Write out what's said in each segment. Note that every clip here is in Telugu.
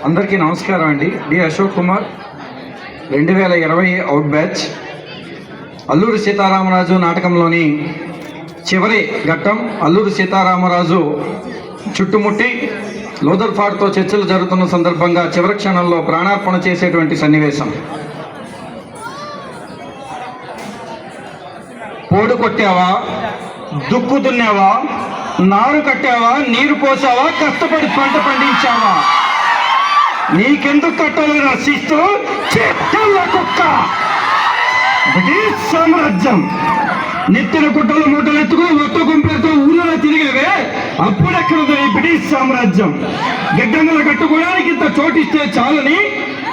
అందరికీ నమస్కారం అండి. D Ashok Kumar, 2020 out batch. Alluri Sitaramaraju నాటకంలోని చివరి ఘట్టం. అల్లూరి సీతారామరాజు చుట్టుముట్టి లోదర్ఫాడ్తో చర్చలు జరుగుతున్న సందర్భంగా చివరి క్షణంలో ప్రాణార్పణ చేసేటువంటి సన్నివేశం. పోడు కొట్టావా, దుక్కు దున్నావా, నారు కట్టావా, నీరు పోసావా, కష్టపడి పంట పండించావా? నీకెందుకు కట్టాలని రచిస్తూ చెట్టల కుక్క బ్రిటిష్ సామ్రాజ్యం నెత్తిన గుట్టలు మూటలు ఎత్తుకుని మొత్తం గుంపులతో ఊళ్ళో తిరిగేవే, అప్పుడెక్కడుంది ఈ బ్రిటిష్ సామ్రాజ్యం? గిడ్డంగుల కట్టుకోవడానికి ఇంత చోటిస్తే చాలని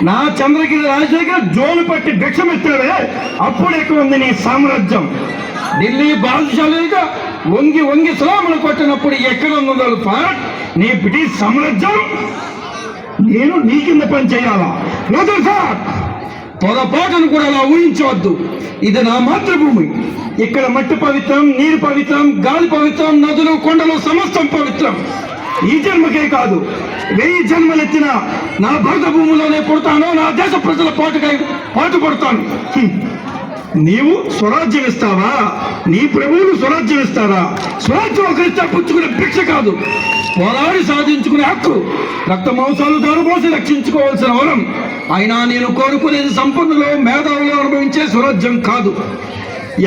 నా చంద్రగిరి రాజశేఖర్ జోలు పట్టి భిక్షమెత్తావే, అప్పుడెక్కడుంది నీ సామ్రాజ్యం? ఢిల్లీ బాదుషాలుగా వంగి వంగి సలాములు కొట్టినప్పుడు ఎక్కడ ఉందో ఫాట్ నీ బ్రిటిష్ సామ్రాజ్యం? నేను నీ కింద పని చేయాలా? పొరపాటును కూడా అలా ఊహించవద్దు. ఇది నా మాతృభూమి. ఇక్కడ మట్టి పవిత్రం, నీరు పవిత్రం, గాలి పవిత్రం, నదులు కొండలు సమస్తం పవిత్రం. ఈ జన్మకే కాదు, 1000 జన్మలెత్తిన నా భరత భూమిలోనే పుడతాను. నా దేశ ప్రజల పాటుపడతాను. నీవు స్వరాజ్యం ఇస్తావా? నీ ప్రభువులు స్వరాజ్యం ఇస్తారా? స్వరాజ్యం ఒకరిస్తే పుచ్చుకునే భిక్ష కాదు, పోరాడి సాధించుకునే హక్కు. రక్త మాంసాలు దారుపోసి రక్షించుకోవాల్సిన వరం. అయినా నేను కోరుకునేది సంపన్నులు, మేధావులు అనుభవించే స్వరాజ్యం కాదు.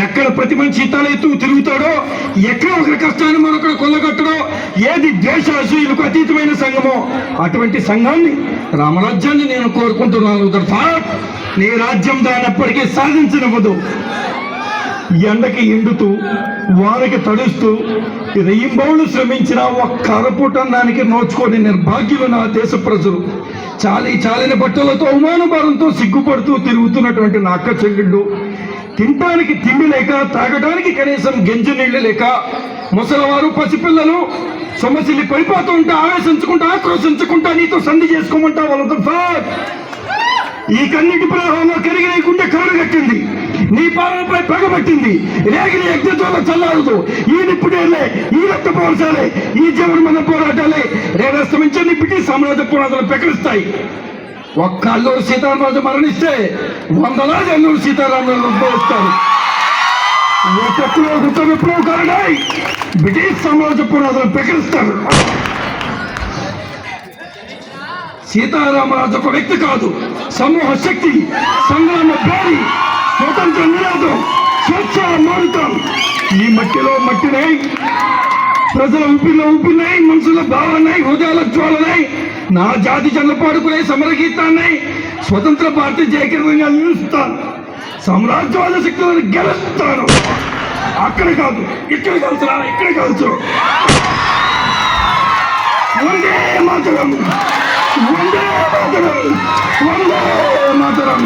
ఎక్కడ ప్రతి మనిషి తల ఎత్తు తిరుగుతాడో, ఎక్కడ ఒకరి కష్టాన్ని మరొకరు కొల్లగట్టడో, ఏది ద్వేషాసూయులకు అతీతమైన సంఘమో అటువంటి సంఘాన్ని, రామరాజ్యాన్ని నేను కోరుకుంటున్నాను. నీ రాజ్యం దానప్పటికీ సాధించనివ్వదు. ఎండకి ఎండుతూ, వారికి తడుస్తూ, రెయింబౌళ్ళు శ్రమించిన ఒక్క అరపూటన్నానికి నోచుకొని నిర్భాగ్యులు నా దేశ ప్రజలు. చాలిన బట్టలతో అవమానభారంతో సిగ్గుపడుతూ తిరుగుతున్నటువంటి నా అక్క చెల్లెళ్ళు, తినటానికి తిండి లేక, తాగడానికి కనీసం గెంజి నీళ్లు లేక, ముసలివారు పసిపిల్లలు సొమ్మసిల్లి పడిపోతూ ఉంటే ఆవేశించుకుంటా, ఆక్రోశించుకుంటా నీతో సంధి చేసుకోమంటా వాళ్ళతో. ఈ కన్నిటి ప్రవాహంలో కరిగిన గుండె కారుగట్టింది, నీ పాలనపై పగబట్టింది. రేగిన యజ్ఞతోలో చల్లారదు. ఈ నిప్పుడేలే, ఈ రక్త పోరాటాలే, ఈ జీవన మన పోరాటాలే రేడస్తమించే నీ బ్రిటిష్ సామ్రాజ్య పునాదులు పెకలిస్తాయి. ఒక్క అల్లూరి సీతారామరాజు మరణిస్తే 100 అల్లూరి సీతారామరాజు ఉద్భవిస్తారు. ఒక్కొక్కరు గుట్ట విప్లవకారుడై బ్రిటిష్ సామ్రాజ్య పునాదులు పెకలిస్తారు. సీతారామరాజు ఒక వ్యక్తి కాదు, సమూహ శక్తి, సంగ్రామ పేరి, స్వతంత్ర నినాదం, స్వచ్ఛ మారుతాం. ఈ మట్టిలో మట్టినై, ప్రజల ఊపిలో ఊపినై, మనసుల భావనై, హృదయాల జ్వాలనై, నా జాతి జన్మ పాడుకునే సమరగీతాన్ని స్వతంత్ర భారతీయ జయకరంగా నిలుస్తాను. సామ్రాజ్యవాద శక్తులను గెలుస్తాను. అక్కడ కాదు, ఇక్కడ కలుసురా, ఇక్కడ కలుసు. వందే మాతరం, వందే మాతరం, వందే మాతరం.